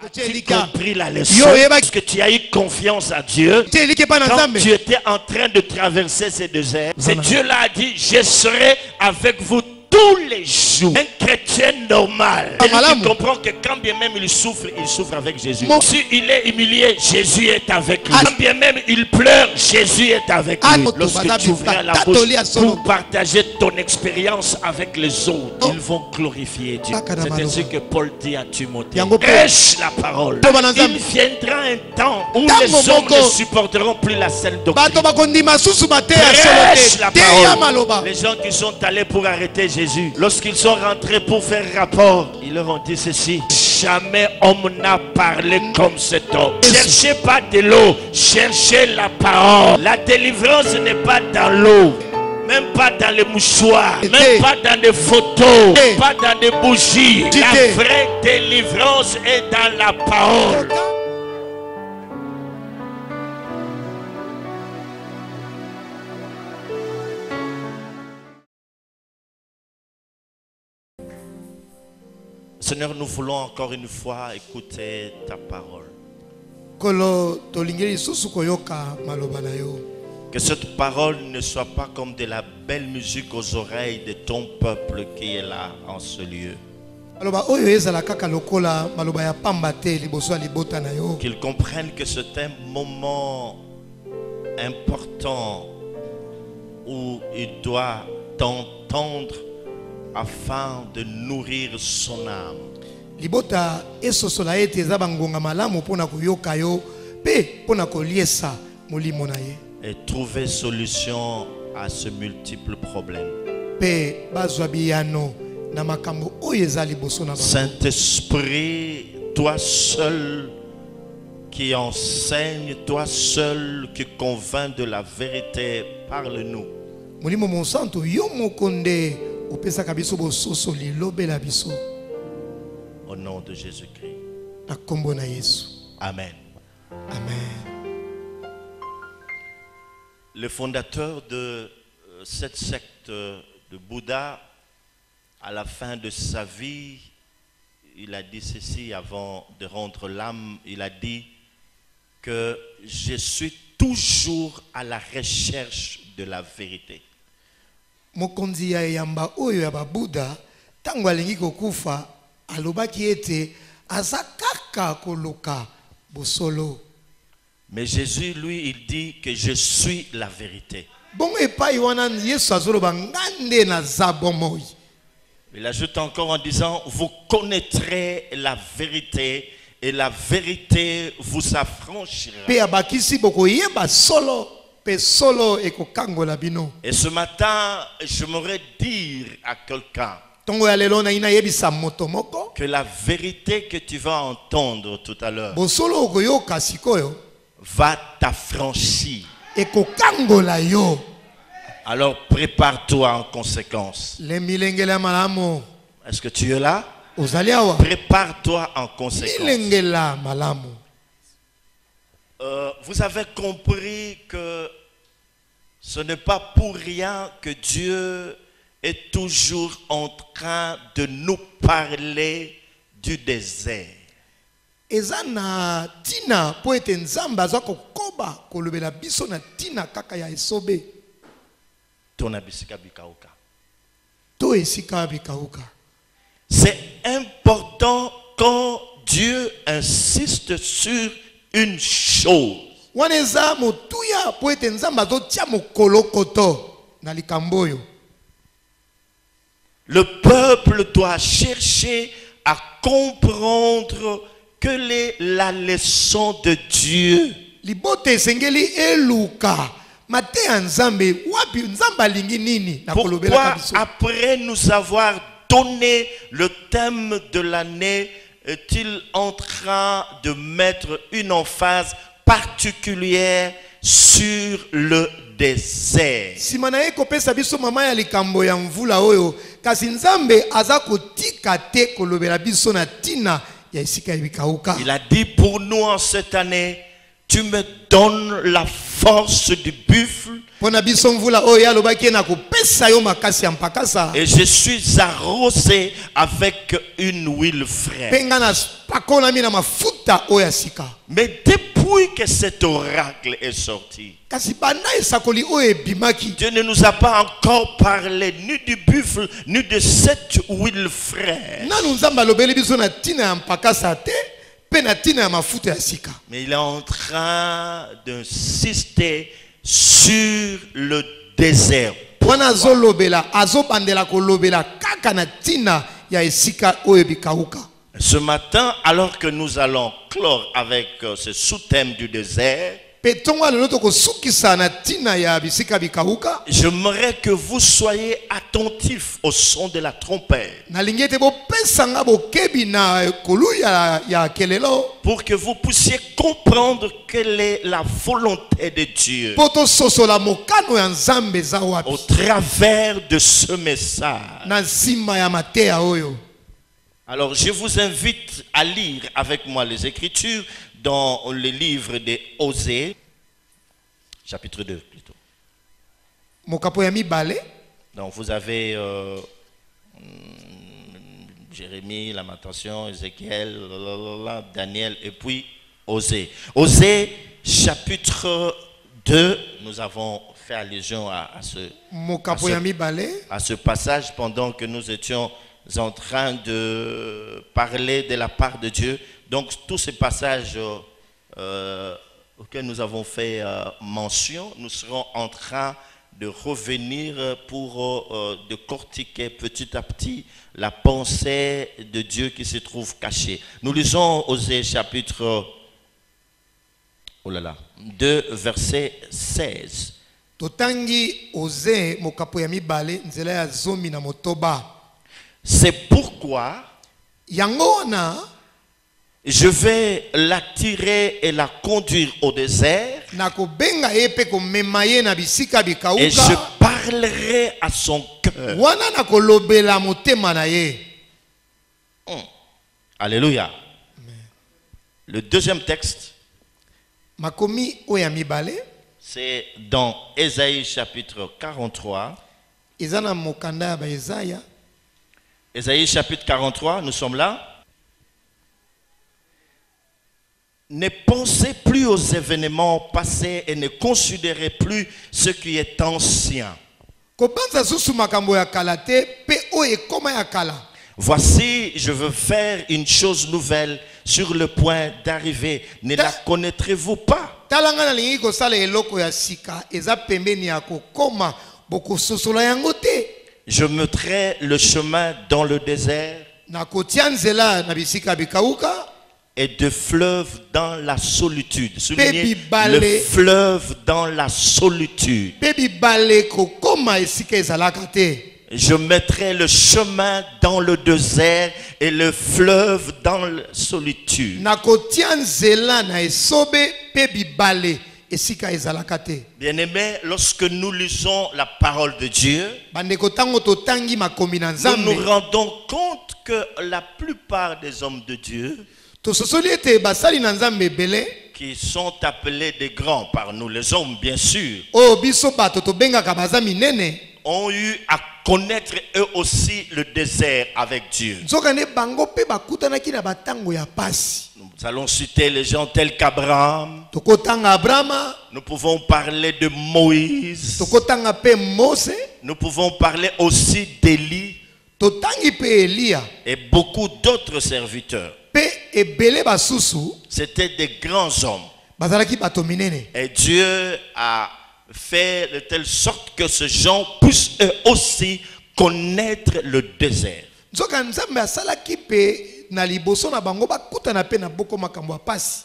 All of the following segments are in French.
As-tu compris la leçon? Est-ce que tu as eu confiance à Dieu quand tu étais en train de traverser ces déserts? C'est Dieu-là a dit, je serai avec vous tous les jours. Un chrétien normal, il comprend que quand bien même il souffre avec Jésus. Si il est humilié, Jésus est avec lui. Quand bien même il pleure, Jésus est avec lui. Lorsque tu ouvres la bouche pour partager ton expérience avec les autres, ils vont glorifier Dieu. C'est ainsi que Paul dit à Timothée, prêche la parole. Il viendra un temps où les hommes ne supporteront plus la saine doctrine. Prêche la parole. Les gens qui sont allés pour arrêter Jésus, lorsqu'ils sont rentrés pour faire rapport, ils leur ont dit ceci: jamais homme n'a parlé comme cet homme. Cherchez pas de l'eau, cherchez la parole. La délivrance n'est pas dans l'eau, même pas dans les mouchoirs, même pas dans les photos, pas dans les bougies. La vraie délivrance est dans la parole. Seigneur, nous voulons encore une fois écouter ta parole. Que cette parole ne soit pas comme de la belle musique aux oreilles de ton peuple qui est là en ce lieu. Qu'ils comprennent que c'est un moment important où il doit t'entendre afin de nourrir son âme. Et trouver solution à ce multiple problème. Saint-Esprit, toi seul qui enseigne, toi seul qui convainc de la vérité, parle-nous. Au nom de Jésus-Christ. Amen. Amen. Le fondateur de cette secte de Bouddha, à la fin de sa vie, il a dit ceci avant de rendre l'âme. Il a dit que je suis toujours à la recherche de la vérité. Mokonzi ya yamba oyo ya Buddha tangu alingi kokufa alobaki ete azakaka koluka bosolo. Mais Jésus lui il dit que je suis la vérité. Bon epai wana Yesu azoloba ngande na zabomoy. Il ajoute encore en disant vous connaîtrez la vérité et la vérité vous affranchira. Pe abakisi boko yeba solo. Et ce matin, j'aimerais dire à quelqu'un que la vérité que tu vas entendre tout à l'heure va t'affranchir. Alors prépare-toi en conséquence. Est-ce que tu es là? Prépare-toi en conséquence. Vous avez compris que ce n'est pas pour rien que Dieu est toujours en train de nous parler du désert. C'est important quand Dieu insiste sur une chose. Le peuple doit chercher à comprendre quelle est la leçon de Dieu. Pourquoi après nous avoir donné le thème de l'année, est-il en train de mettre une emphase particulière sur le désert? Il a dit pour nous en cette année, tu me donnes la force du buffle. Et je suis arrosé avec une huile fraîche. Mais depuis que cet oracle est sorti, Dieu ne nous a pas encore parlé ni du buffle, ni de cette huile fraîche. Mais il est en train d'insister sur le désert. Ce matin, alors que nous allons clore avec ce sous-thème du désert, j'aimerais que vous soyez attentifs au son de la trompette, pour que vous puissiez comprendre quelle est la volonté de Dieu au travers de ce message. Alors je vous invite à lire avec moi les Écritures dans le livre de Osée, chapitre 2 plutôt. Donc vous avez Jérémie, Lamentation, Ézéchiel, Daniel et puis Osée. Osée, chapitre 2, nous avons fait allusion à ce passage pendant que nous étions en train de parler de la part de Dieu. Donc tous ces passages auxquels nous avons fait mention, nous serons en train de revenir pour décortiquer petit à petit la pensée de Dieu qui se trouve cachée. Nous lisons Osée chapitre 2 verset 16. C'est pourquoi je vais l'attirer et la conduire au désert, et je parlerai à son cœur. Alléluia. Le deuxième texte, c'est dans Ésaïe chapitre 43. Ésaïe chapitre 43, nous sommes là. Ne pensez plus aux événements passés et ne considérez plus ce qui est ancien. Voici, je veux faire une chose nouvelle sur le point d'arriver. Ne la connaîtrez-vous pas? Je mettrai le chemin dans le désert et de fleuves dans la solitude. Soulignez, le fleuve dans la solitude. Je mettrai le chemin dans le désert et le fleuve dans la solitude. Bien-aimés, lorsque nous lisons la parole de Dieu, nous nous rendons compte que la plupart des hommes de Dieu qui sont appelés des grands par nous, les hommes bien sûr, ont eu à connaître eux aussi le désert avec Dieu. Nous allons citer les gens tels qu'Abraham. Nous pouvons parler de Moïse. Nous pouvons parler aussi d'Élie et beaucoup d'autres serviteurs. C'était des grands hommes. Et Dieu a fait de telle sorte que ces gens puissent eux aussi connaître le désert.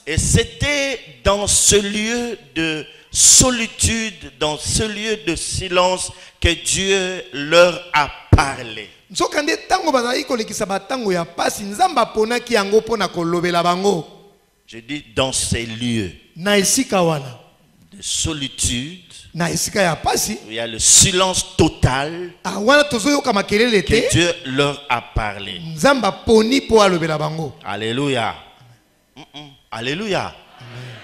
Et c'était dans ce lieu de solitude, dans ce lieu de silence que Dieu leur a parlé. Je dis dans ces lieux de solitude, où il y a le silence total, que Dieu leur a parlé. Alléluia. Alléluia.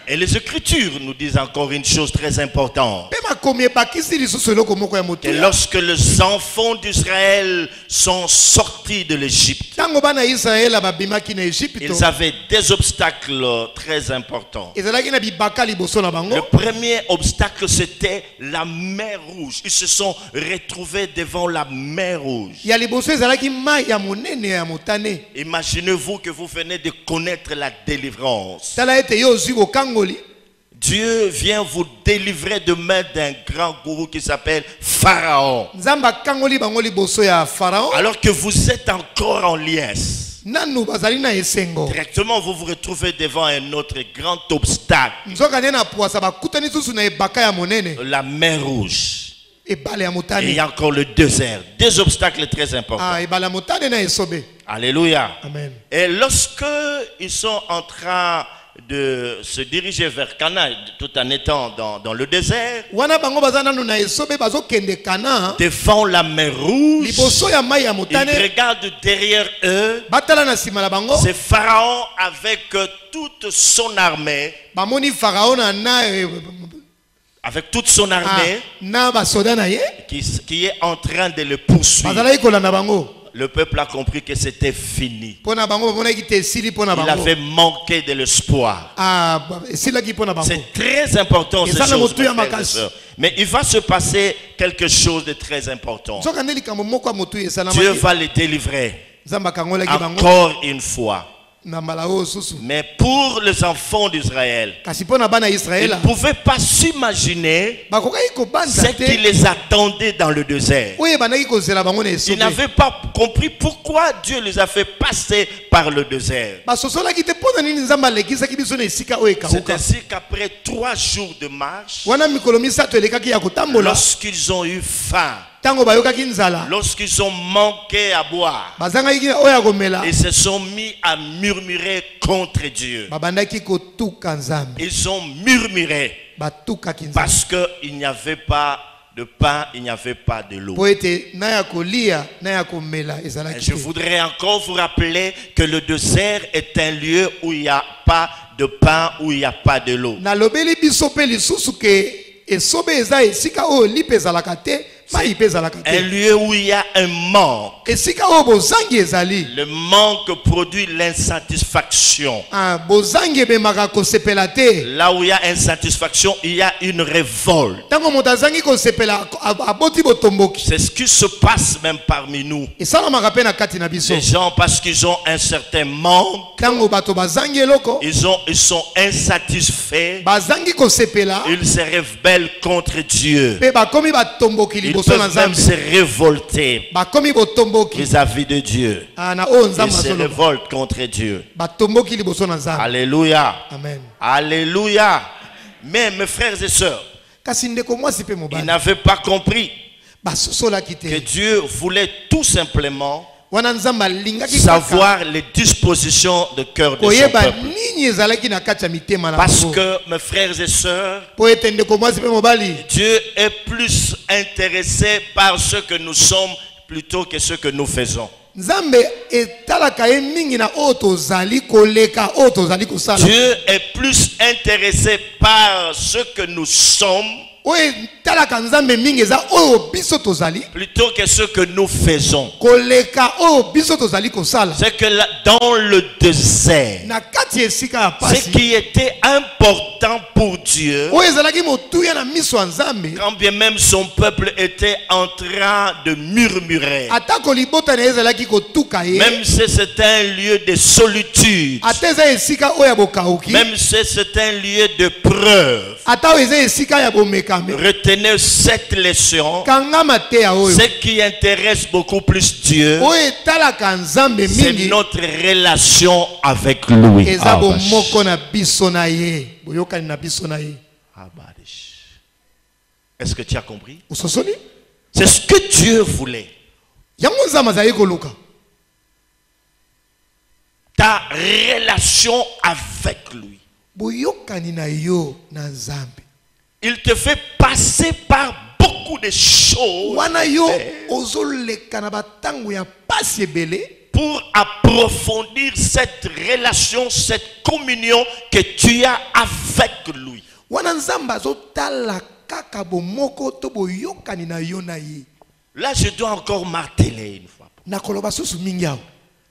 Et les Écritures nous disent encore une chose très importante. Que lorsque les enfants d'Israël sont sortis de l'Égypte, ils avaient des obstacles très importants. Le premier obstacle, c'était la mer Rouge. Ils se sont retrouvés devant la mer Rouge. Imaginez-vous que vous venez de connaître la délivrance. Dieu vient vous délivrer de main d'un grand gourou qui s'appelle Pharaon. Alors que vous êtes encore en liesse. Directement, vous vous retrouvez devant un autre grand obstacle. La mer Rouge. Et il y a encore le désert. Deux obstacles très importants. Alléluia. Amen. Et lorsque ils sont en train de se diriger vers Canaan, tout en étant dans le désert, devant la mer Rouge, ils regardent derrière eux, c'est Pharaon avec toute son armée, qui est en train de le poursuivre. Le peuple a compris que c'était fini. Il avait manqué de l'espoir. C'est très important ces choses, mes frères et sœurs. Mais il va se passer quelque chose de très important. Dieu va les délivrer encore une fois. Mais pour les enfants d'Israël, ils ne pouvaient pas s'imaginer ce qui les attendait dans le désert. Ils n'avaient pas compris pourquoi Dieu les a fait passer par le désert. C'est ainsi qu'après 3 jours de marche, lorsqu'ils ont eu faim, lorsqu'ils ont manqué à boire, ils se sont mis à murmurer contre Dieu. Ils ont murmuré parce qu'il n'y avait pas de pain, il n'y avait pas de l'eau. Je voudrais encore vous rappeler que le désert est un lieu où il n'y a pas de pain, où il n'y a pas de l'eau. Un lieu où il y a un manque. Le manque produit l'insatisfaction. Là où il y a insatisfaction, il y a une révolte. C'est ce qui se passe même parmi nous. Les gens, parce qu'ils ont un certain manque, ils sont insatisfaits, ils se rebellent contre Dieu. Ils peuvent même se révolter vis-à-vis de Dieu. Ils se révoltent contre Dieu. Alléluia. Amen. Alléluia. Mais mes frères et sœurs, ils n'avaient pas compris que Dieu voulait tout simplement savoir les dispositions de cœur de son peuple. Parce que, mes frères et sœurs, Dieu est plus intéressé par ce que nous sommes plutôt que ce que nous faisons. Dieu est plus intéressé par ce que nous sommes plutôt que ce que nous faisons. C'est que là, dans le désert, ce qui était important pour Dieu, quand bien même son peuple était en train de murmurer, même si c'est un lieu de solitude, même si c'est un lieu de preuve, retenez cette leçon. Ce qui intéresse beaucoup plus Dieu, c'est notre relation avec lui. Est-ce que tu as compris? C'est ce que Dieu voulait. Ta relation avec lui. Il te fait passer par beaucoup de choses. pour approfondir cette relation, cette communion que tu as avec lui. Là, je dois encore marteler une fois.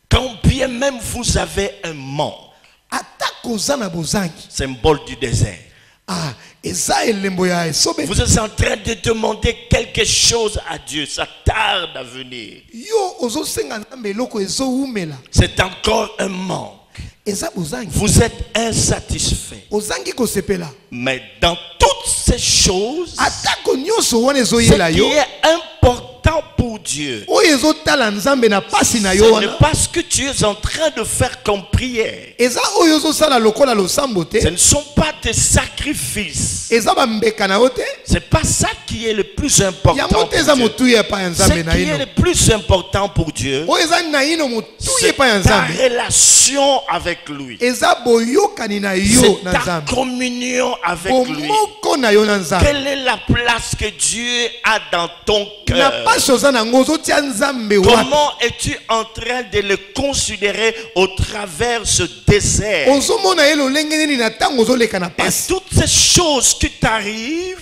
Quand bien même vous avez un mont, symbole du désert, vous êtes en train de demander quelque chose à Dieu, ça tarde à venir. C'est encore un manque. Vous êtes insatisfait. Mais dans toutes ces choses, ce qui est important pour Dieu, ce n'est pas ce que tu es en train de faire comme prière. Ce ne sont pas tes sacrifices. C'est pas ça qui est le plus important pour Dieu. Ce qui est le plus important pour Dieu, c'est ta relation avec lui. C'est ta communion avec lui. Quelle est la place que Dieu a dans ton cœur? Comment es-tu en train de le considérer au travers ce désert? Et toutes ces choses qui t'arrivent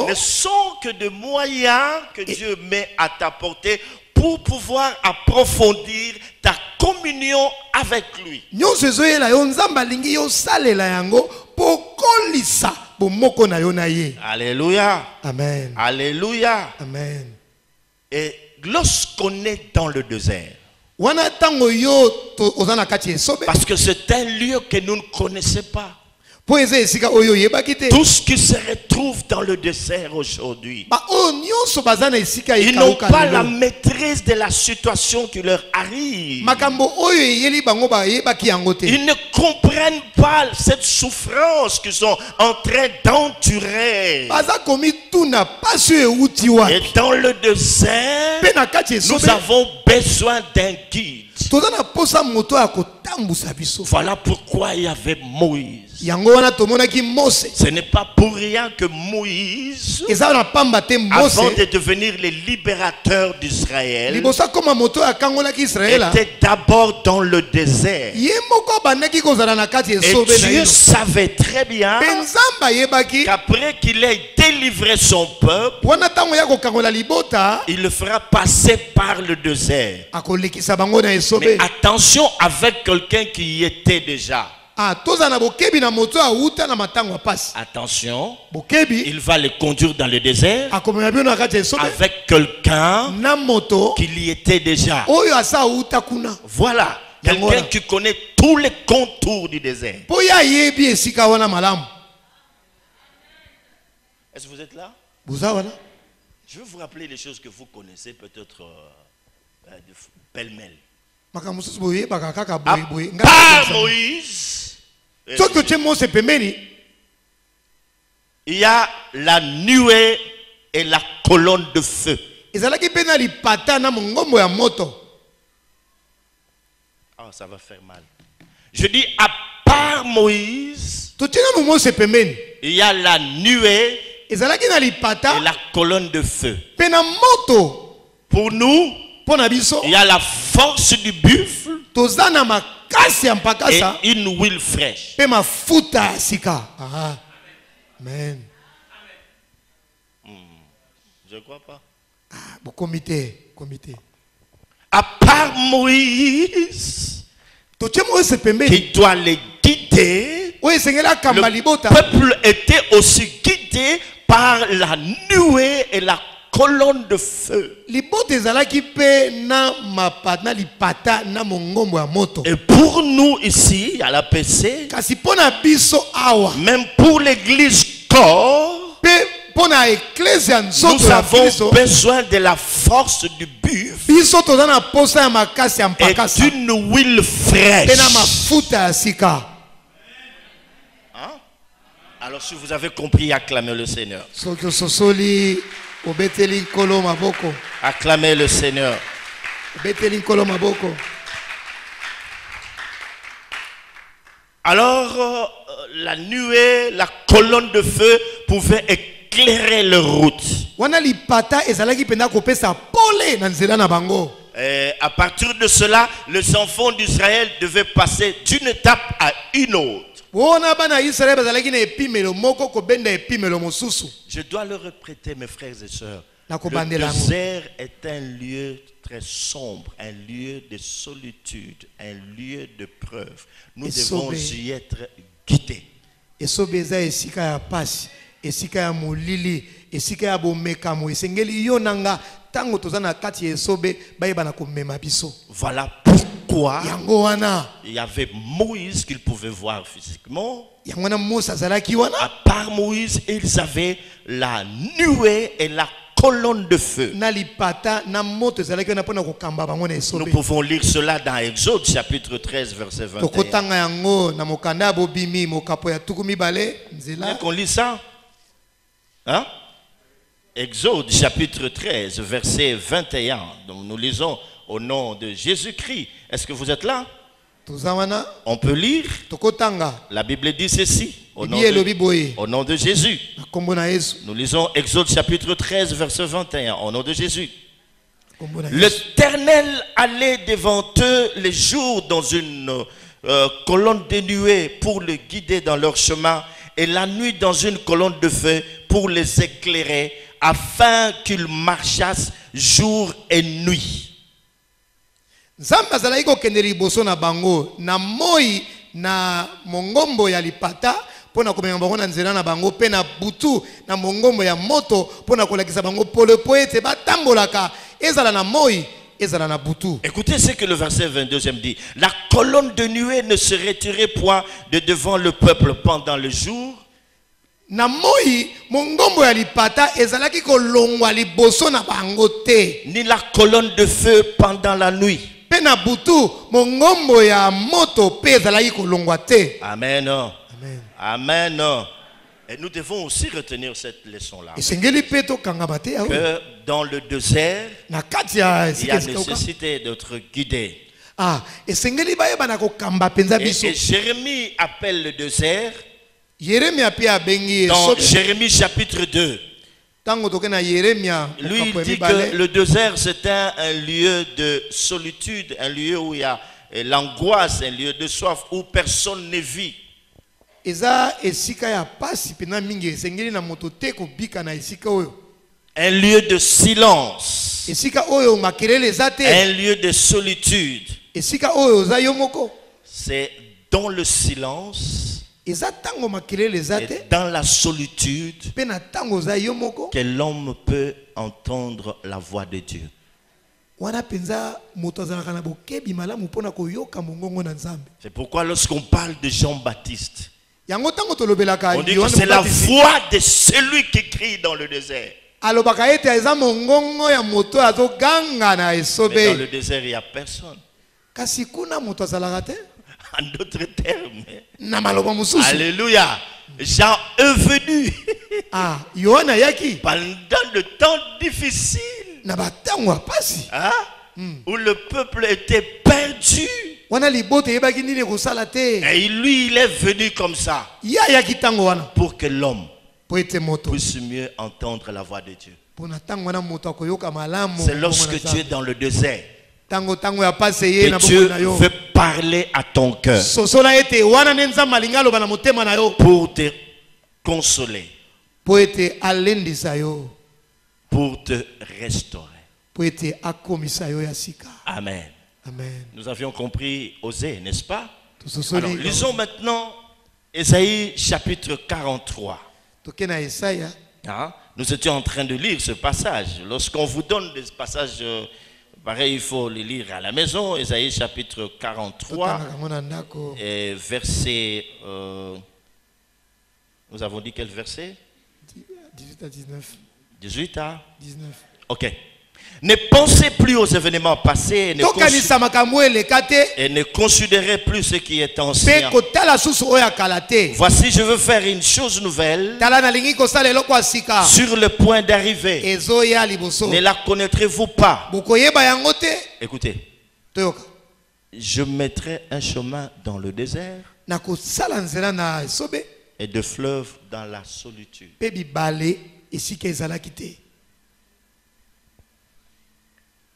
ne sont que des moyens que Dieu met à ta portée pour pouvoir approfondir ta communion avec lui. Alléluia. Amen. Alléluia. Amen. Et lorsqu'on est dans le désert, parce que c'est un lieu que nous ne connaissons pas. Tout ce qui se retrouve dans le désert aujourd'hui, ils n'ont pas la maîtrise de la situation qui leur arrive. Ils ne comprennent pas cette souffrance qu'ils sont en train d'endurer. Et dans le désert, nous avons besoin d'un guide. Voilà pourquoi il y avait Moïse. Ce n'est pas pour rien que Moïse, avant de devenir le libérateur d'Israël, était d'abord dans le désert. Et Dieu savait très bien qu'après qu'il ait délivré son peuple, il le fera passer par le désert. Mais attention avec quelqu'un qui y était déjà. Attention, il va le conduire dans le désert avec quelqu'un qui y était déjà. Voilà, quelqu'un qui connaît tous les contours du désert. Est-ce que vous êtes là? Je vais vous rappeler les choses que vous connaissez peut-être de pêle-mêle. À part Moïse, il y a la nuée et la colonne de feu. Ah, ça va faire mal. Je dis à part Moïse, il y a la nuée et la colonne de feu. Pour nous, il y a la force du buffle et une huile fraîche. Amen. Je crois pas. Comité. À part Moïse, qui doit les guider, le peuple était aussi guidé par la nuée et la colonne de feu. Et pour nous ici à la PC, même pour l'église corps, nous avons besoin de la force du buffle et d'une huile fraîche. Hein? Alors si vous avez compris, acclamez le Seigneur. Acclamez le Seigneur. Alors, la nuée, la colonne de feu pouvait éclairer leur route. à partir de cela, les enfants d'Israël devaient passer d'une étape à une autre. Je dois le répéter, mes frères et sœurs. Le désert est un lieu très sombre, un lieu de solitude, un lieu de preuve. Nous devons y être guidés. Voilà pourquoi il y avait Moïse qu'ils pouvaient voir physiquement. À part Moïse, ils avaient la nuée et la colonne de feu. Nous pouvons lire cela dans Exode chapitre 13 verset 21. Qu'on lit ça? Hein? Exode chapitre 13 verset 21. Donc nous lisons au nom de Jésus-Christ. Est-ce que vous êtes là? On peut lire. La Bible dit ceci. Au nom de Jésus. Nous lisons Exode chapitre 13 verset 21. Au nom de Jésus. L'Éternel allait devant eux les jours dans une colonne de nuée pour les guider dans leur chemin, et la nuit dans une colonne de feu pour les éclairer, afin qu'ils marchassent jour et nuit. Nzambe azalaki kokende liboso na bango na moi na mongombo ya lipata pona komema bango na nzela na bango pe na butu na mongombo ya moto pona kolakisa bango pole po ete batambolaka ezala na moi ezala na butu. Écoutez ce que le verset 22e dit. La colonne de nuée ne se retirait point de devant le peuple pendant le jour. Na moi mongombo ya lipata ezalaki kolongwa liboso na bango te, ni la colonne de feu pendant la nuit. Pena butu mongombo ya moto pe ezalaki kolongwa te. Amen. Amen. Amen. Et nous devons aussi retenir cette leçon-là. Que dans le désert, il y a nécessité d'être guidé. Et Jérémie appelle le désert, dans Jérémie chapitre 2, lui il dit que le désert c'était un lieu de solitude, un lieu où il y a l'angoisse, un lieu de soif, où personne ne vit. Un lieu de silence, un lieu de solitude. C'est dans le silence et dans la solitude que l'homme peut entendre la voix de Dieu. C'est pourquoi lorsqu'on parle de Jean-Baptiste, on dit que c'est la voix de celui qui crie dans le désert. Mais dans le désert, il n'y a personne. En d'autres termes, alléluia, Jean est venu pendant le temps difficile, où le peuple était perdu. Et lui, il est venu comme ça pour que l'homme puisse mieux entendre la voix de Dieu. C'est lorsque tu es dans le désert que Dieu veut parler à ton cœur pour te consoler, pour te restaurer. Amen. Amen. Nous avions compris Osée, n'est-ce pas? Alors, lisons maintenant Ésaïe chapitre 43. Nous étions en train de lire ce passage. Lorsqu'on vous donne des passages pareil, il faut les lire à la maison. Ésaïe chapitre 43 et verset... nous avons dit quel verset? 18 à 19. 18 à 19. Ok. Ne pensez plus aux événements passés et ne considérez plus ce qui est ancien. Voici, je veux faire une chose nouvelle sur le point d'arriver. Ne la connaîtrez-vous pas? Écoutez, je mettrai un chemin dans le désert et de fleuves dans la solitude.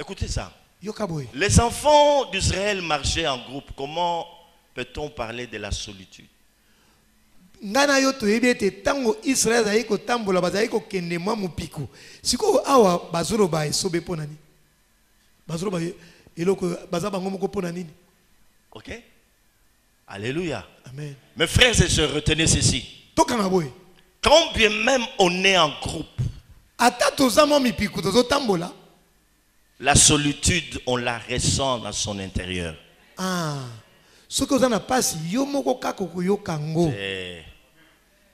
Écoutez ça. Les enfants d'Israël marchaient en groupe. Comment peut-on parler de la solitude? Ngana yo toyebi ete tango Israël azali kotambola bazali kokende mwa mopiku sikoyo awa bazoloba esobe mpo nani bazoloba eloko baza bango moko mpo na nini? Ok, alléluia, amen. Mes frères et sœurs, retenez ceci. Tokanga boye quand bien même on est en groupe, ata toza mwa mipiku tozotambola, la solitude on la ressent dans son intérieur. Soki oza na pasi yo moko kaka koyoka ngo.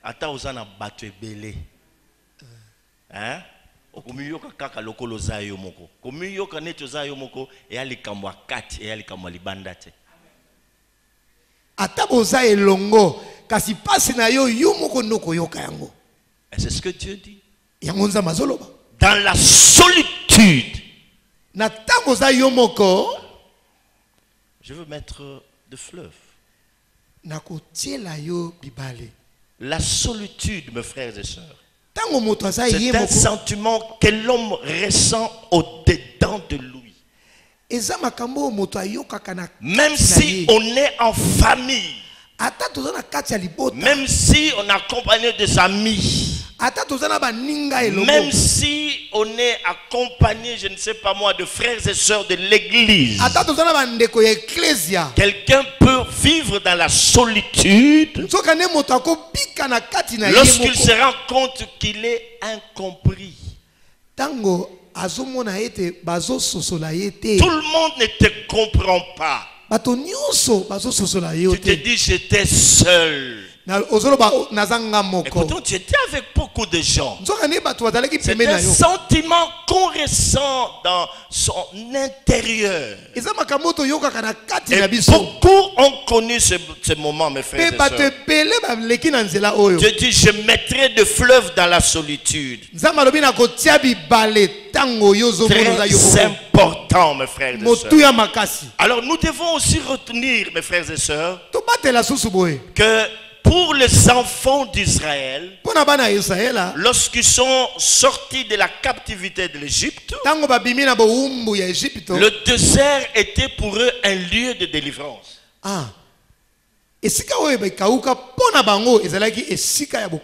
Ata oza na bato ebele. Hein? Okomiyoka kaka lokolo za yo moko. Komiyoka neti oza yo moko e alikamwa kati e alikamwa libanda te. Ata boza elongo kasi pasi na yo yo moko noko yoka yango. Et c'est ce que Dieu dit. Yango nza mazoloba. Dans la solitude. Na tango za yo moko. Je veux mettre de fleuve. Na kotiela yo bibale. La solitude, mes frères et sœurs, c'est un sentiment que l'homme ressent au-dedans de lui. Même si on est en famille, même si on est accompagné des amis, même si on est accompagné, je ne sais pas moi, de frères et sœurs de l'église, quelqu'un peut vivre dans la solitude lorsqu'il se rend compte qu'il est incompris. Tout le monde ne te comprend pas. Tu te dis j'étais seul. Et pourtant tu étais avec beaucoup de gens. C'est un sentiment qu'on ressent dans son intérieur. Et beaucoup ont connu ce moment, mes frères et sœurs. Je dis je mettrai de fleuves dans la solitude. Très important, mes frères et sœurs. Alors nous devons aussi retenir, mes frères et sœurs, que pour les enfants d'Israël, lorsqu'ils sont sortis de la captivité de l'Égypte, le désert était pour eux un lieu de délivrance.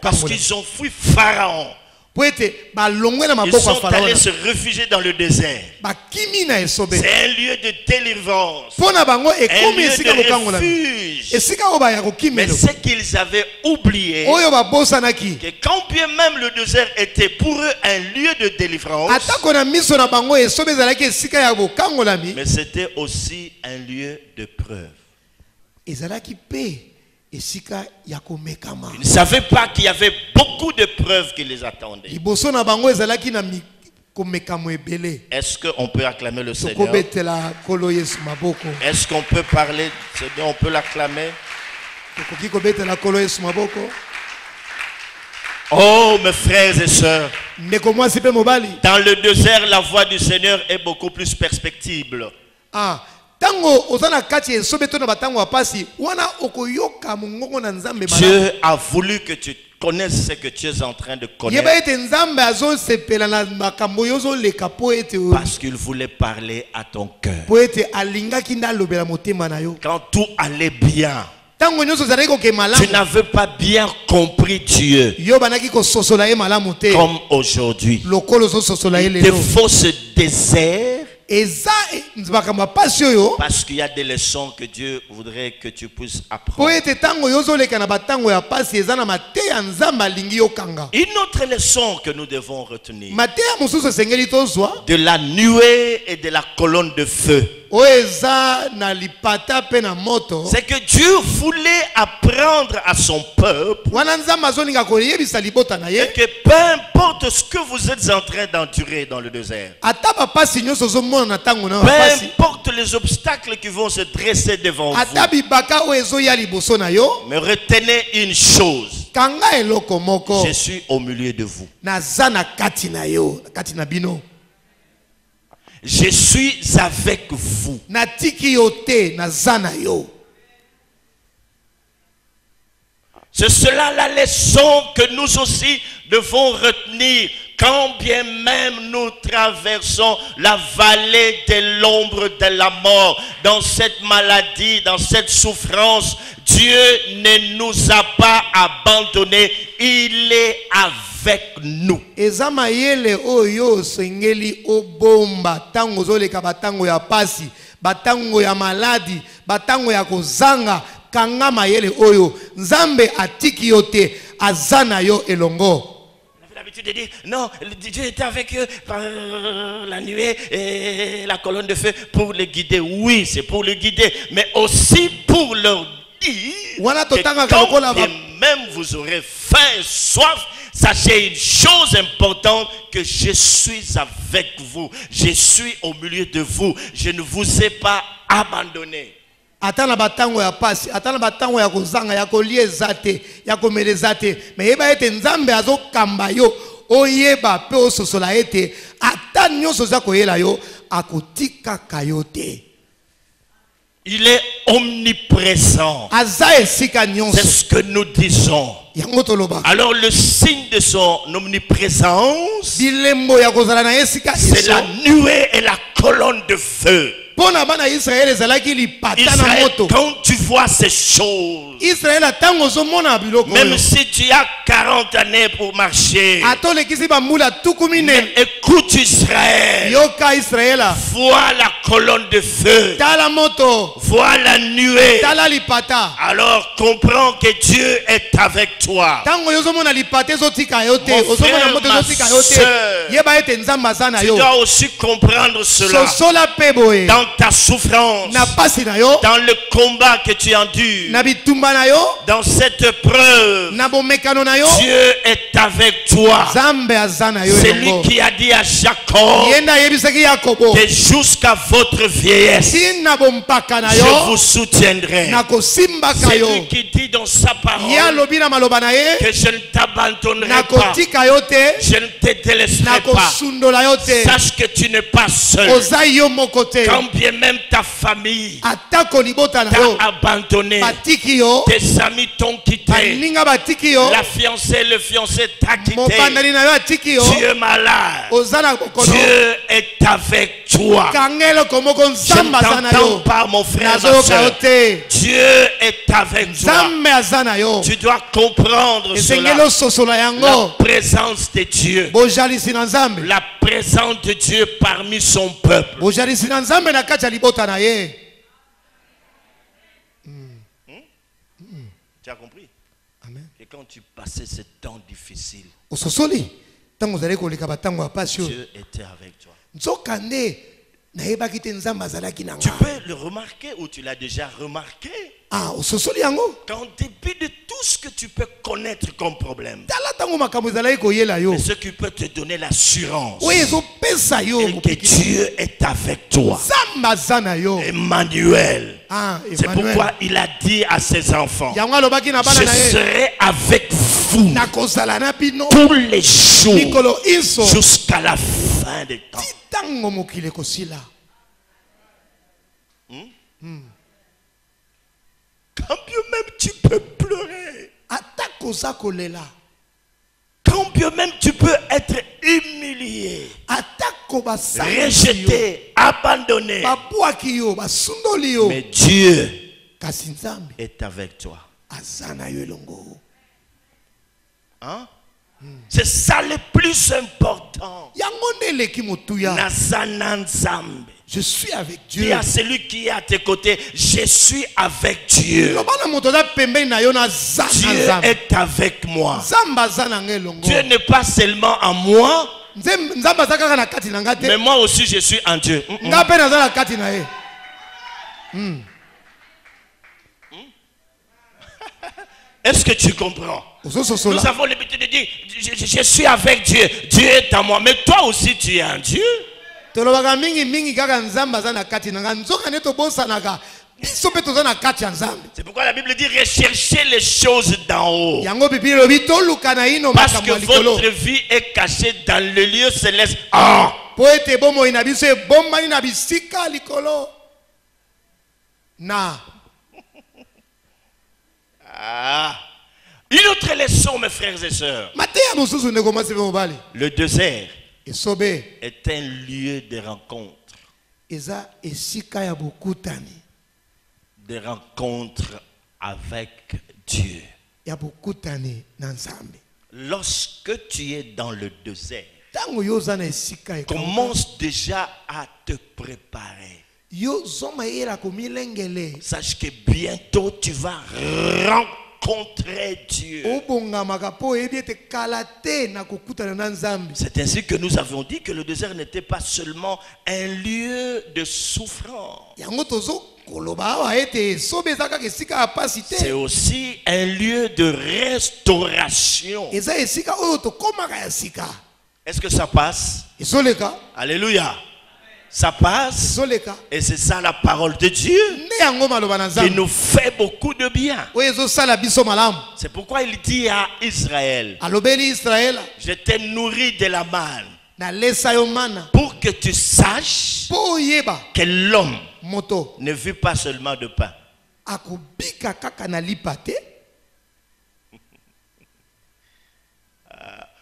Parce qu'ils ont fui Pharaon. Ils sont allés se réfugier dans le désert. C'est un lieu de délivrance, un lieu de refuge. Mais ce qu'ils avaient oublié, que quand bien même le désert était pour eux un lieu de délivrance, mais c'était aussi un lieu de preuve. Ils ne savaient pas qu'il y avait beaucoup de preuves qui les attendaient. Est-ce qu'on peut acclamer le Seigneur? Est-ce qu'on peut parler? Seigneur, on peut l'acclamer? Oh mes frères et sœurs, dans le désert, la voix du Seigneur est beaucoup plus perspectible. Dieu a voulu que tu connaisses ce que tu es en train de connaître. Parce qu'il voulait parler à ton cœur. Quand tout allait bien, tu n'avais pas bien compris Dieu comme aujourd'hui. Il te faut ce désert. Parce qu'il y a des leçons que Dieu voudrait que tu puisses apprendre. Une autre leçon que nous devons retenir, de la nuée et de la colonne de feu, c'est que Dieu voulait apprendre à son peuple et que peu importe ce que vous êtes en train d'endurer dans le désert, peu importe les obstacles qui vont se dresser devant vous, mais retenez une chose: je suis au milieu de vous. Je suis avec vous. C'est cela la leçon que nous aussi devons retenir. Quand bien même nous traversons la vallée de l'ombre de la mort, dans cette maladie, dans cette souffrance, Dieu ne nous a pas abandonnés. Il est avec nous. Ezamayele oyo sengeli obomba tango zoleka batango ya pasi, batango ya maladi, batango ya kozanga, kanga mayele oyo Nzambe atiki yote azana yo elongo. De dire non, Dieu était avec eux par la nuée et la colonne de feu pour les guider. Oui, c'est pour les guider, mais aussi pour leur dire que quand même vous aurez faim et soif, sachez une chose importante, que je suis avec vous, je suis au milieu de vous, je ne vous ai pas abandonné. Atana batango ya pasi, atana batango ya kozanga, ya koliezate, ya komelezate, mais yeba ete Nzambe azo kamba yo, oyeba pe ososola ete, ata nyonso za koyela yo, akotika kayote. Il est omniprésent. C'est ce que nous disons. Alors le signe de son omniprésence, c'est la nuée et la colonne de feu. Israël, quand tu vois ces choses, même si tu as 40 années pour marcher, mais écoute Israël, vois la colonne de feu, vois la nuée, alors comprends que Dieu est avec toi. Mon frère, ma soeur, tu dois aussi comprendre cela. Dans ta souffrance, dans le combat que tu endures, dans cette épreuve, Dieu est avec toi. C'est lui qui a dit à Jacob que jusqu'à votre vieillesse, je vous soutiendrai. C'est lui qui dit dans sa parole que je ne t'abandonnerai pas, je ne te délaisserai pas. Sache que tu n'es pas seul. Quand bien même ta famille t'a abandonné, tes amis t'ont quitté, la fiancée, le fiancé t'a quitté, tu es malade, Dieu est avec toi. Je ne t'entends pas, mon frère, ma soeur. Dieu est avec toi. Tu dois comprendre cela. La présence de Dieu, la présence de Dieu parmi son peuple. Tu as compris? Amen. Et quand tu passais ce temps difficile, Dieu était avec toi. Tu peux le remarquer ou tu l'as déjà remarqué? Qu'en dépit de tout ce que tu peux connaître comme problème, mais ce qui peut te donner l'assurance et que Dieu est avec toi. Emmanuel. C'est pourquoi il a dit à ses enfants, je serai avec vous tous les jours jusqu'à la fin des temps. Quand bien même tu peux pleurer, quand bien même tu peux être humilié, rejeté, abandonné, mais Dieu est avec toi. Hein? C'est ça le plus important. Je suis avec Dieu. Dis à celui qui est à tes côtés, je suis avec Dieu. Dieu est avec moi. Dieu n'est pas seulement en moi, mais moi aussi je suis en Dieu. Est-ce que tu comprends? Nous avons l'habitude de dire, je suis avec Dieu, Dieu est en moi, mais toi aussi tu es en Dieu. C'est pourquoi la Bible dit recherchez les choses d'en haut, parce que votre vie est cachée dans le lieu céleste. Une autre leçon, mes frères et sœurs. Le désert est un lieu de rencontre. Des rencontres avec Dieu. Lorsque tu es dans le désert, commence déjà à te préparer. Sache que bientôt tu vas rencontrer Dieu. C'est ainsi que nous avons dit que le désert n'était pas seulement un lieu de souffrance. C'est aussi un lieu de restauration. Est-ce que ça passe? Alléluia. Ça passe. Et c'est ça la parole de Dieu qui nous fait beaucoup de bien. C'est pourquoi il dit à Israël, je t'ai nourri de la manne pour que tu saches que l'homme ne vit pas seulement de pain.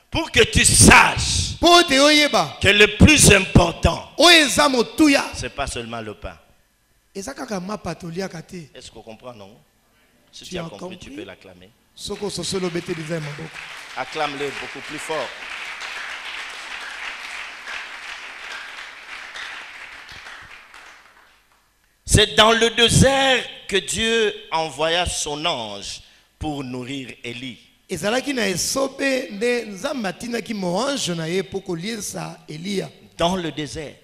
Pour que tu saches que le plus important, c'est pas seulement le pain. Est-ce qu'on comprend, non? Si tu as compris, tu peux l'acclamer. Acclame-le beaucoup plus fort. C'est dans le désert que Dieu envoya son ange pour nourrir Élie. Dans le désert.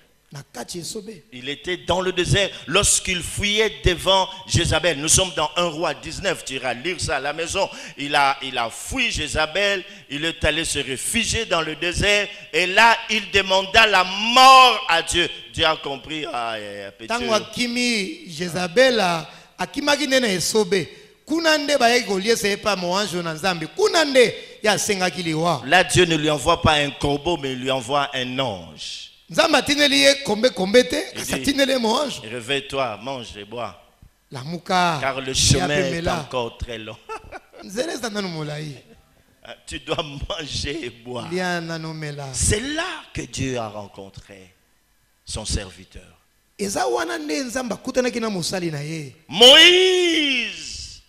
Il était dans le désert lorsqu'il fuyait devant Jézabel. Nous sommes dans 1 Roi 19. Tu iras lire ça à la maison. Il a fui Jézabel. Il est allé se réfugier dans le désert. Et là, il demanda la mort à Dieu. Dieu a compris. Là, Dieu ne lui envoie pas un corbeau, mais il lui envoie un ange. Réveille-toi, mange et bois. Car le chemin est encore très long. Tu dois manger et boire. C'est là que Dieu a rencontré son serviteur. Moïse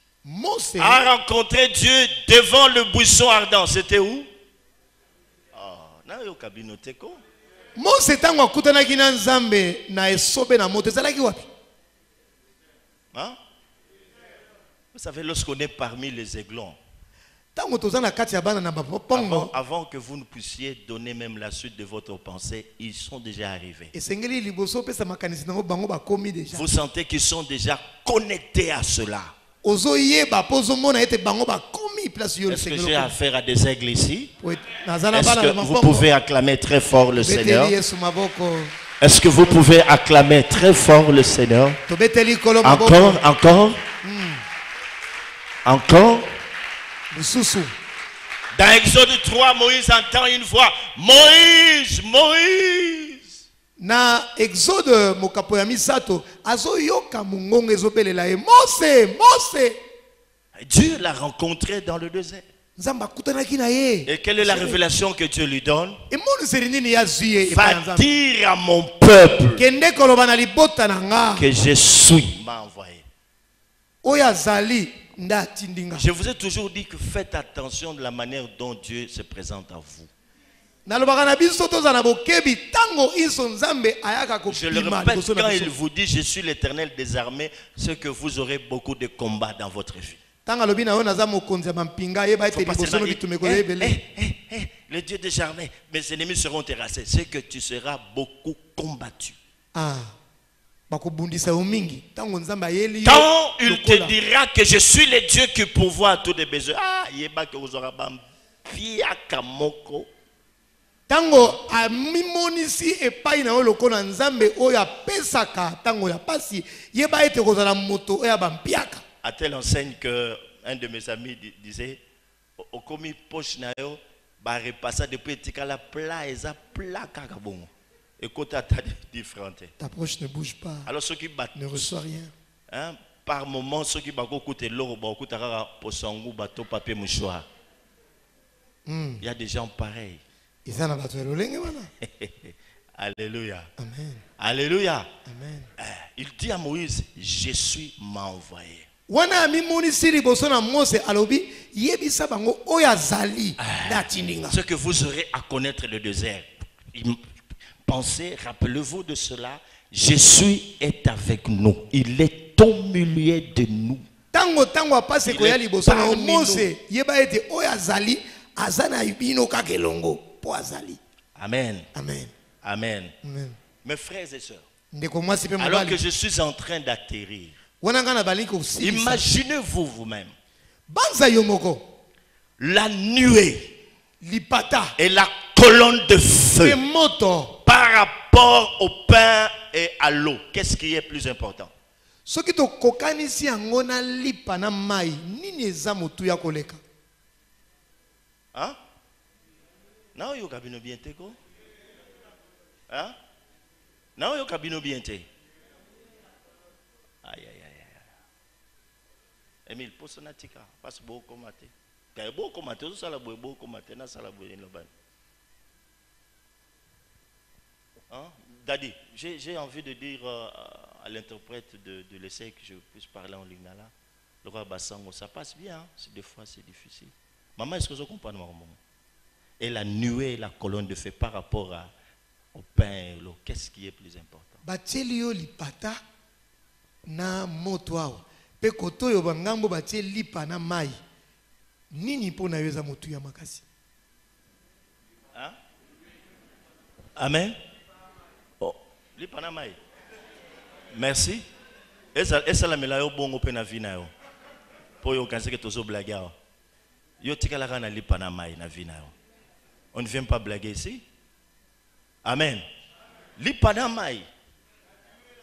a rencontré Dieu devant le buisson ardent. C'était où? Hein? Vous savez, lorsqu'on est parmi les aiglons, avant que vous ne puissiez donner même la suite de votre pensée, ils sont déjà arrivés. Vous sentez qu'ils sont déjà connectés à cela. Est-ce que j'ai affaire à des aigles ici? Est-ce que vous pouvez acclamer très fort le Seigneur? Est-ce que vous pouvez acclamer très fort le Seigneur? Encore, encore, encore. Dans Exode 3, Moïse entend une voix. Moïse, Moïse. Na Exode mokapo ya misato azoyoka mungongo ezobelela e Mose, Mose. Dieu l'a rencontré dans le désert. Et quelle est la révélation que Dieu lui donne? Va dire à mon peuple que je suis m'a envoyé. Je vous ai toujours dit que faites attention de la manière dont Dieu se présente à vous. Je le répète, quand il vous dit je suis l'Éternel des armées, c'est que vous aurez beaucoup de combats dans votre vie. Le Dieu des armées, mes ennemis seront terrassés. C'est que tu seras beaucoup combattu. Quand il te dira que je suis le Dieu qui pourvoit à tous les besoins, tango amimonisi epai na olokona nzambe oyo apesaka tango ya pasi yeba ete kozala moto oyo bampiaka. À telle enseigne que un de mes amis disait au komi poche na yo ba repassa depuis tikala plat eza plat kaka bongo. Écoute ta différente. Ta poche ne bouge pas. Alors ceux qui battent ne reçoit rien. Hein, par moment ceux qui bako koute loro ba koute kaka posangu bato papier mouchoir. Il y a des gens pareils. Alléluia. Amen. Alléluia. Amen. Il dit à Moïse, je suis m'envoyé. Ce que vous aurez à connaître le désert. Pensez, rappelez-vous de cela. Jésus est avec nous. Il est au milieu de nous. Amen. Amen. Amen. Amen. Mes frères et sœurs, alors que je suis en train d'atterrir, imaginez-vous vous-même la nuée et la colonne de feu par rapport au pain et à l'eau. Qu'est-ce qui est plus important? Hein? Non, yo kabino bien te ko. Hein? Non, yo kabino bien te. Aïe aïe aïe aïe. Emile, pose na tika, passe beaucoup maté. Kay beaucoup maté, so sala boy beaucoup maté, na sala boy no ban. Hein? Daddy, j'ai envie de dire à l'interprète de l'essai que je puisse parler en lingala. Le roi Bassango, ça passe bien, hein? Des fois c'est difficile. Maman, est-ce que vous comprenez mon? Et la nuée et la colonne de feu par rapport au pain et l'eau, qu'est-ce qui est plus important? Batelio lipata na moto pe koto yo bangambo batie lipa na mai. Nini pona yeza motu ya makasi? Hein? Amen. Oh, lipa na mai. Merci. Esa la melayo bongo pe na vina yo. Po yo kanse ke tozo blague yo. Yo tika la kana lipa na mai na vina yo. On ne vient pas blaguer ici. Amen. Lipanamai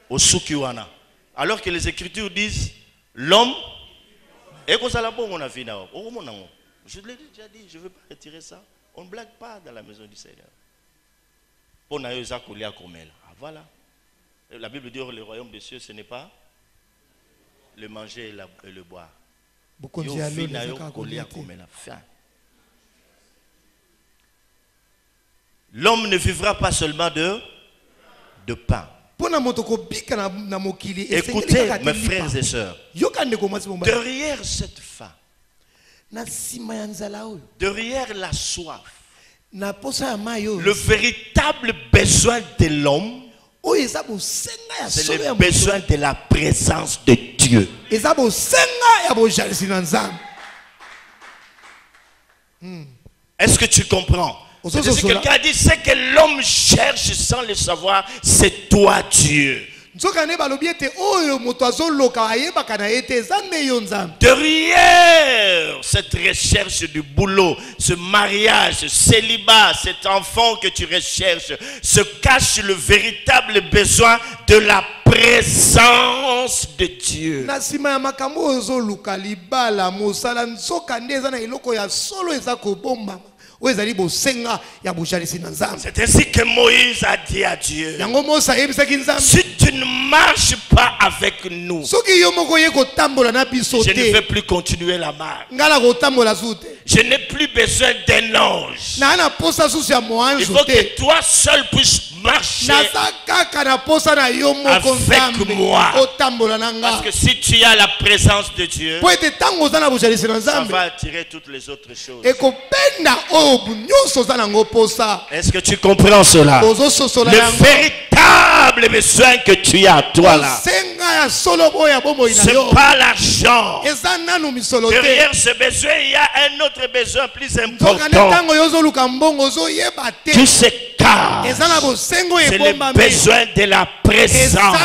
au Sukiwana. Alors que les Écritures disent l'homme et qu'on s'ala bon on a vu là. Je l'ai déjà dit, je ne veux pas retirer ça. On ne blague pas dans la maison du Seigneur. Voilà. La Bible dit le royaume des cieux ce n'est pas le manger et le boire. L'homme ne vivra pas seulement de pain. Écoutez mes frères et sœurs, derrière cette faim, derrière la soif, le véritable besoin de l'homme, c'est le besoin de la présence de Dieu. Est-ce que tu comprends? Si quelqu'un a dit ce que l'homme cherche sans le savoir, c'est toi Dieu. Derrière cette recherche du boulot, ce mariage, ce célibat, cet enfant que tu recherches, se cache le véritable besoin de la présence de Dieu. C'est ainsi que Moïse a dit à Dieu, si tu ne marches pas avec nous, je ne vais plus continuer la marche. Je n'ai plus besoin d'un ange. Il faut que toi seul puisses marcher avec moi. Parce que si tu as la présence de Dieu, ça va attirer toutes les autres choses. Est-ce que tu comprends cela? Le véritable besoin que tu as toi là, c'est pas l'argent. Derrière ce besoin, il y a un autre besoin plus important. Tu sais car c'est le besoin de la présence.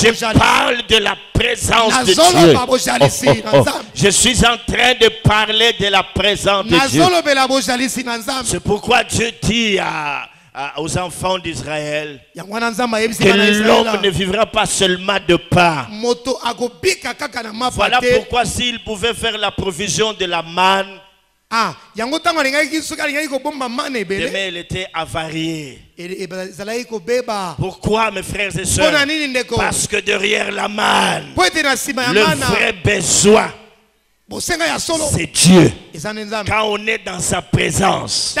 Je parle de la présence de Dieu. Je suis en train de parler de la présence de Dieu. C'est pourquoi Dieu dit aux enfants d'Israël que l'homme ne vivra pas seulement de pain. Voilà pourquoi s'il pouvait faire la provision de la manne, demain il était avarié. Pourquoi mes frères et sœurs? Parce que derrière la manne, le vrai besoin c'est Dieu. Quand on est dans sa présence,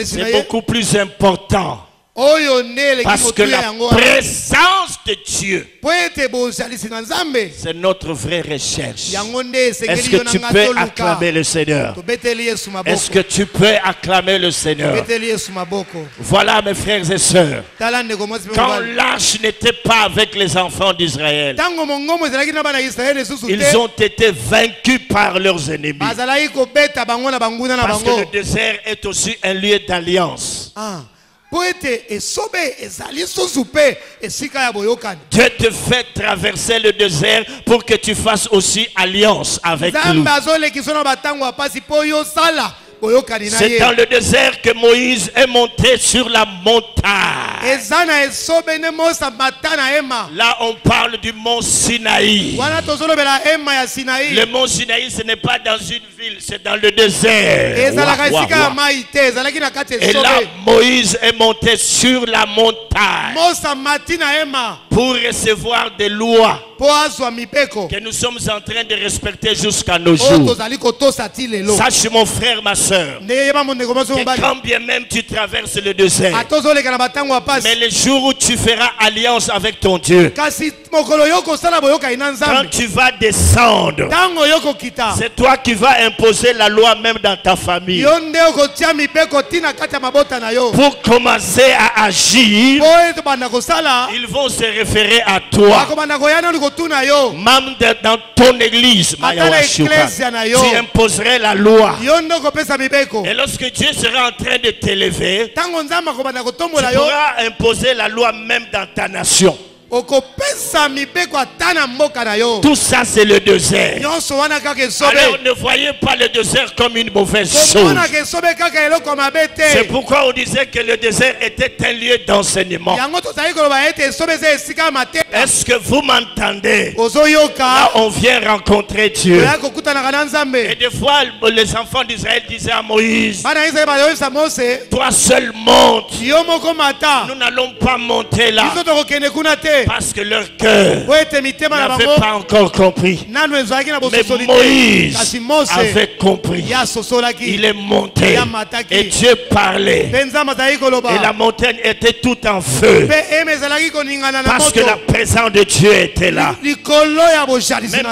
c'est beaucoup plus important. Parce que la présence de Dieu, c'est notre vraie recherche. Est-ce que tu peux acclamer le Seigneur? Est-ce que tu peux acclamer le Seigneur? Voilà, mes frères et sœurs, quand l'âge n'était pas avec les enfants d'Israël, ils ont été vaincus par leurs ennemis. Parce que le désert est aussi un lieu d'alliance. Dieu te fait traverser le désert pour que tu fasses aussi alliance avec lui. C'est dans le désert que Moïse est monté sur la montagne. Là on parle du mont Sinaï. Le mont Sinaï, ce n'est pas dans une ville, c'est dans le désert. Et là Moïse est monté sur la montagne pour recevoir des lois que nous sommes en train de respecter jusqu'à nos jours. Sache mon frère, ma soeur, que quand bien même tu traverses le désert, mais le jour où tu feras alliance avec ton Dieu, quand tu vas descendre, c'est toi qui vas imposer la loi même dans ta famille. Pour commencer à agir, ils vont se référer à toi. Même dans ton église, tu imposerais la loi. Et lorsque Dieu sera en train de t'élever, tu pourras imposer la loi même dans ta nation. Tout ça c'est le désert. Alors ne voyez pas le désert comme une mauvaise chose. C'est pourquoi on disait que le désert était un lieu d'enseignement. Est-ce que vous m'entendez? Là on vient rencontrer Dieu. Et des fois les enfants d'Israël disaient à Moïse, toi seul monte. Nous n'allons pas monter là. Parce que leur cœur n'avait pas encore compris. Mais Moïse avait compris. Il est monté. Et Dieu parlait. Et la montagne était tout en feu. Parce que la présence de Dieu était là. Même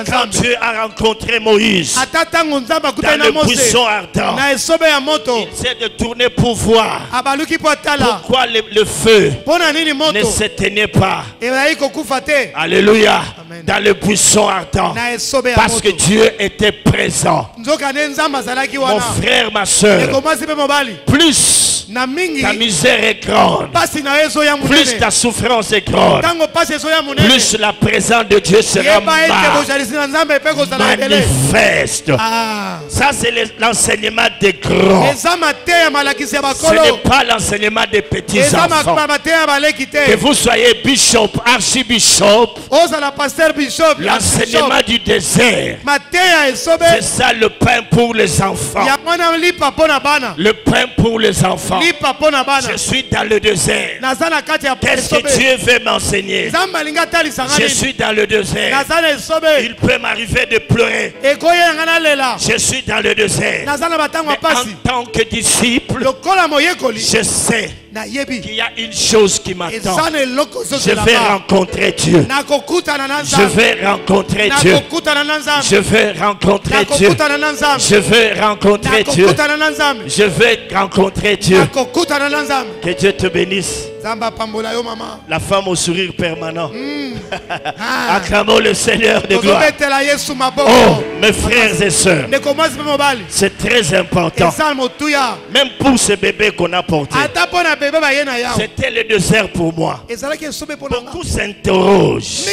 quand Dieu a rencontré Moïse dans le buisson ardent, il s'est de tourner pour voir pourquoi le feu ne s'éteignait pas. Alléluia. Amen. Dans le buisson ardent. Parce que Dieu était présent. Mon frère, ma soeur, plus ta misère est grande, plus ta souffrance est grande, plus la présence de Dieu sera manifeste. Ça c'est l'enseignement des grands. Ce n'est pas l'enseignement des petits enfants. Que vous soyez bishop, archibishop, l'enseignement du désert, c'est ça le pain pour les enfants. Le pain pour les enfants. Je suis dans le désert. Qu'est-ce que Dieu veut m'enseigner? Je suis dans le désert. Il peut m'arriver de pleurer. Je suis dans le désert. Mais en tant que disciple, je sais qu'il y a une chose qui m'attend. Je vais rencontrer Dieu. Je vais rencontrer Dieu. Je vais rencontrer Dieu. Je vais rencontrer Dieu. Je vais rencontrer Dieu. Que Dieu te bénisse. La femme au sourire permanent. Acclamons le Seigneur de gloire. Oh, mes frères et sœurs, c'est très important. Même pour ce bébé qu'on a porté, c'était le désert pour moi. Beaucoup s'interrogent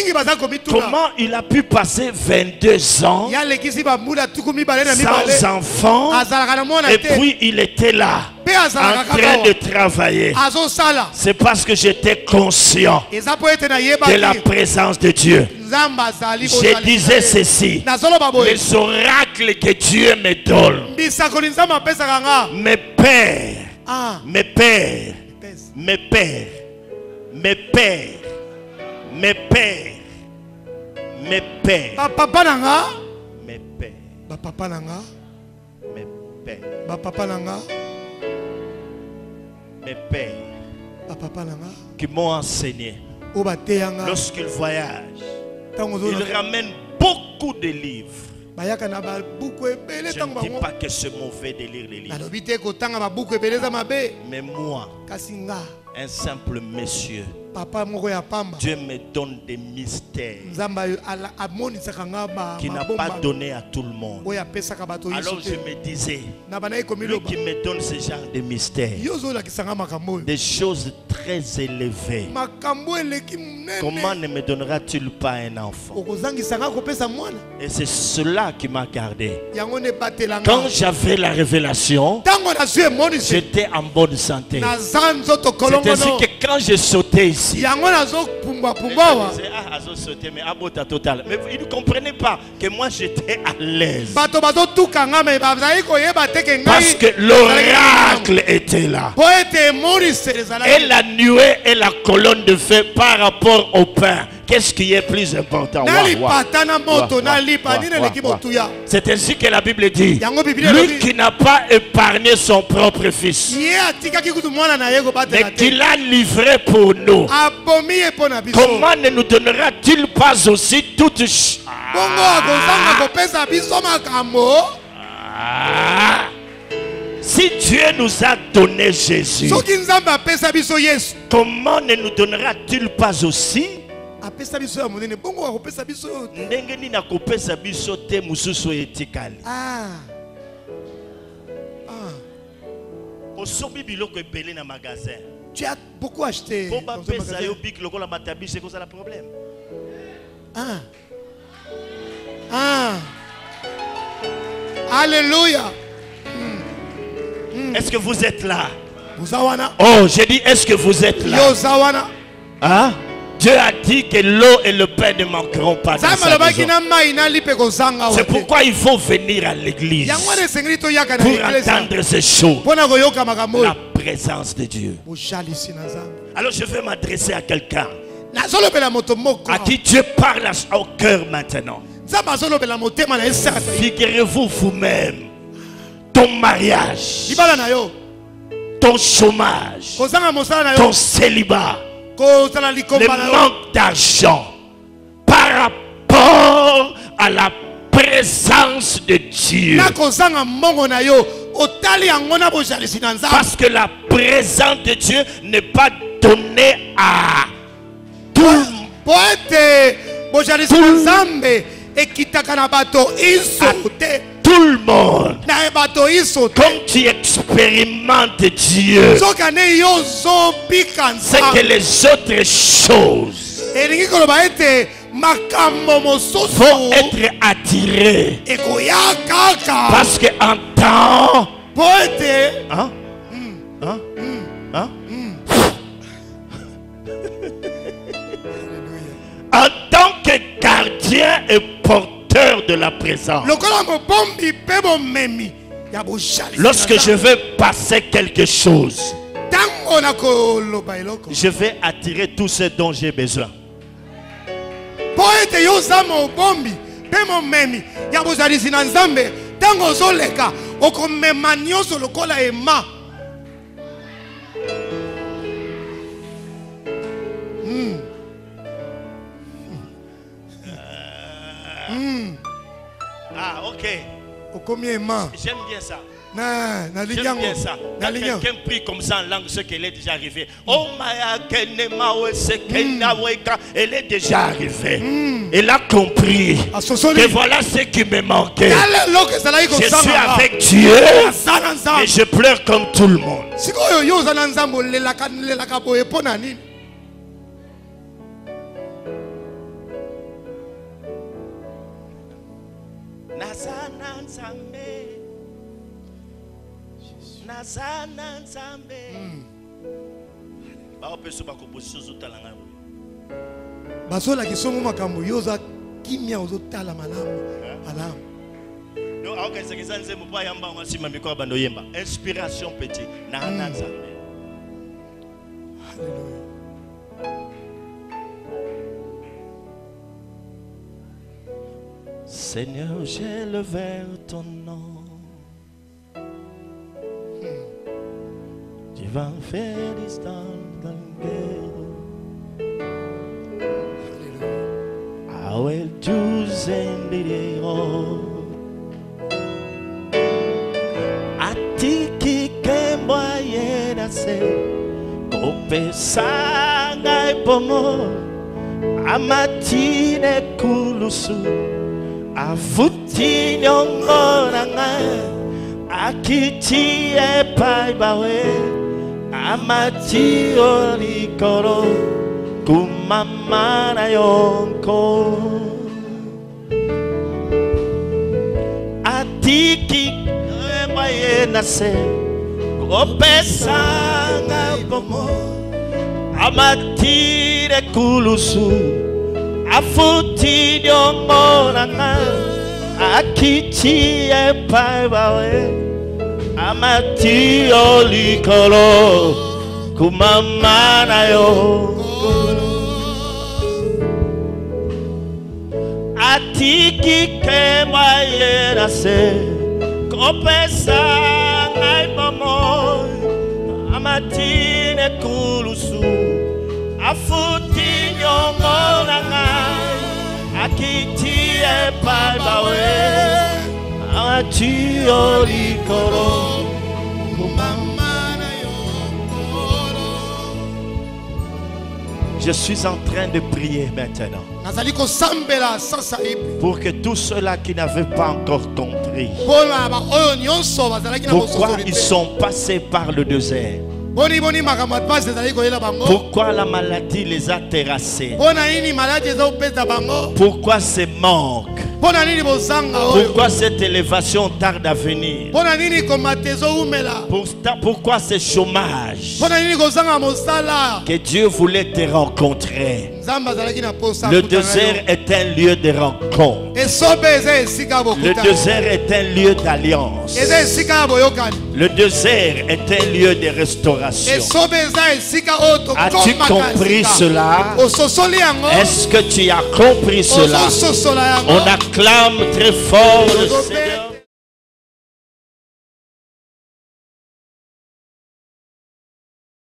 comment il a pu passer 22 ans sans enfant et puis il était là en train de travailler. C'est parce que j'étais conscient de la présence de Dieu. Je disais ceci: les oracles que Dieu me donne, mes pères, mes pères, mes pères, mes pères, mes pères, mes pères, mes pères, Ba papa nanga. Mes pères. Ba papa nanga. Mes pères. Ba papa nanga. Qui m'ont enseigné. Lorsqu'ils voyagent, ils ramènent beaucoup de livres. Je ne dis pas que c'est mauvais de lire les livres. Mais moi, un simple monsieur, Dieu me donne des mystères qu'il n'a pas donné à tout le monde. Alors je me disais, lui qui me donne ce genre de mystères, des choses très élevées, comment ne me donnera-t-il pas un enfant? Et c'est cela qui m'a gardé. Quand j'avais la révélation, j'étais en bonne santé. C'est ainsi que quand je sautais ici, mais ils ne comprenaient pas que moi j'étais à l'aise. Parce que l'oracle était là. Et la nuée et la colonne de feu par rapport au pain. Qu'est-ce qui est plus important? C'est ainsi que la Bible dit. Lui qui n'a pas épargné son propre fils, mais qui l'a livré pour nous, comment ne nous donnera-t-il pas aussi toutes choses? Si Dieu nous a donné Jésus, comment ne nous donnera-t-il pas aussi? Tu as beaucoup acheté. Alléluia. Est-ce que vous êtes là? Oh, j'ai dit, est-ce que vous êtes là? Hein? Dieu a dit que l'eau et le pain ne manqueront pas dans sa maison. C'est pourquoi il faut venir à l'église pour entendre ces choses. La présence de Dieu. Alors je vais m'adresser à quelqu'un à qui Dieu parle au cœur maintenant. Figurez-vous vous-même, ton mariage, ton chômage, ton célibat, le manque d'argent par rapport à la présence de Dieu. Parce que la présence de Dieu n'est pas donnée à tout le monde. Comme tu expérimentes Dieu, c'est que les autres choses faut être attiré. Parce que en temps, en tant que gardien et porteur de la présence, lorsque je veux passer quelque chose, je vais attirer tout ce dont j'ai besoin. Ah, ok. J'aime bien ça. J'aime bien ça. Quand quelqu'un prie comme ça en langue, ce qu'elle est déjà arrivé. Oh elle est déjà arrivée. Elle a compris que voilà ce qui me manquait. Je suis avec Dieu, mais je pleure comme tout le monde. Inspiration petit. Seigneur, j'élève ton nom. Tu vas faire distance dans le I will choose and be Atiki kemboye dase Kopesa ngai pomo Amatine kulusu Afuti nyongo na ngai Akiti epai bawe Amati olikoro Kumamana yonko Atiki kemboye dase Kopesa ngai pomo Amatine kulusu Afuti nyongo na ngai Akiti epai bawe Amati olikoro Kumamana yonko Atiki kemboye dase Kopesa ngai pomo Amatine kulusu Afuti nyongo na ngai Akiti epai bawe Amati olikoro Kumamana yonko. Je suis en train de prier maintenant pour que tous ceux-là qui n'avaient pas encore compris pourquoi ils sont passés par le désert, pourquoi la maladie les a terrassés, pourquoi ces manques, pourquoi cette élévation tarde à venir, pourquoi ce chômage, que Dieu voulait te rencontrer. Le désert est un lieu de rencontre. Le désert est un lieu d'alliance. Le désert est un lieu de restauration. As-tu compris cela? Est-ce que tu as compris cela? On acclame très fort le Seigneur.